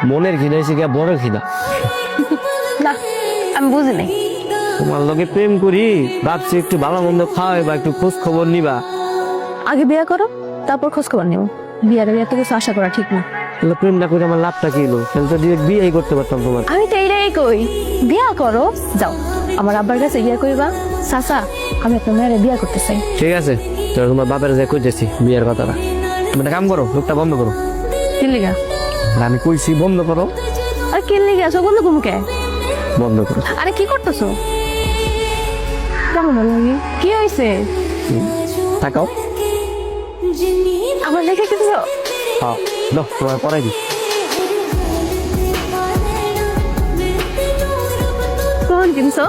মনের খিদা এসে গিয়া বড় খিদা। না আমি বুঝি নাই। তোমার লগে প্রেম করি ভাবছি একটু ভালো মন্দ খাওয়াই বা একটু খোঁজ খবর নিবা। আগে বিয়ে করো তারপর খোঁজ খবর নিও। বিয়ের আগে এত কিছু আশা করা ঠিক না। তাহলে প্রেমটা করে আমার লাভটা কি হলো? তাহলে তো ডিরেক্ট বিয়েই করতে পারতাম তোমার। আমি তো এইটাই কই, বিয়া করো যাও। আমার আব্বার কাছে বিয়া করিবা। চাচা আমি আপনার মেয়েরে বিয়া করতে চাই। ঠিক আছে, তো তোমার বাপের যে কইতেছি বিয়ের কথাটা, তুমি একটা কাম করো, লোকটা বন্ধ করো। কি লিগা? আমি কইছি বন্ধ করো। আর কি লিগা আছো বন্ধ কুমকে? বন্ধ করো। আরে কি করতেছো? কেমন লাগে? কি হয়েছে? থাকাও। আমার লেখা কিছু হ্যাঁ লো, তোমার পড়াই দি। কখন কিনছো?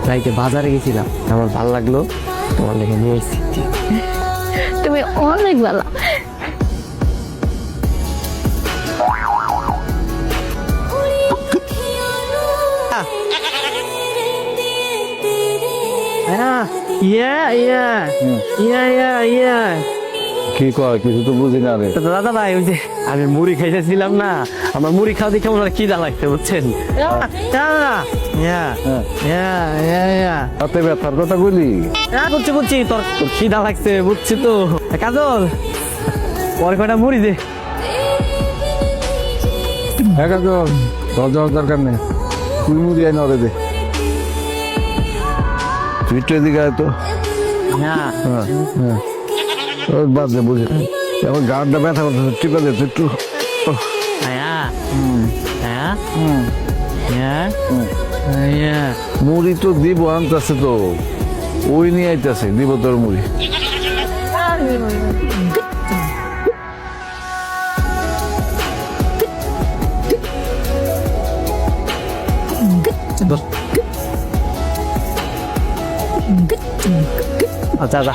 রাইতে বাজারে গেছিলাম, আমার ভালো লাগলো, তোমার লেগে নিয়ে এসেছি। তুমি অনেক ভালো। কি কয় কিছু তো বুঝি না রে। দাদা ভাই, ওই যে আমি মুড়ি খাইতেছিলাম না, আমার মুড়ি খাওয়া দেখে আমার খিদা লাগছে, বুঝছেন? তাতে ব্যথার কথা বলি। বুঝছি তোর খিদা লাগছে, বুঝছি তো। কাজল পরে কয়টা মুড়ি দে। হ্যাঁ কাজল, তোর যাওয়ার দরকার নেই, তুই মুড়ি আয় নড়ে দে। তুই একটু এদিকে আয় তো। হ্যাঁ হ্যাঁ হ্যাঁ, ওই বাদ দে, বুঝি এখন গাড়টা ব্যথা করতে টিপে দে তো একটু। মুড়ি তো দিব আনতেছে তো, ওই নিয়ে আইতেছে, দিব তোর মুড়ি। আচ্ছা আচ্ছা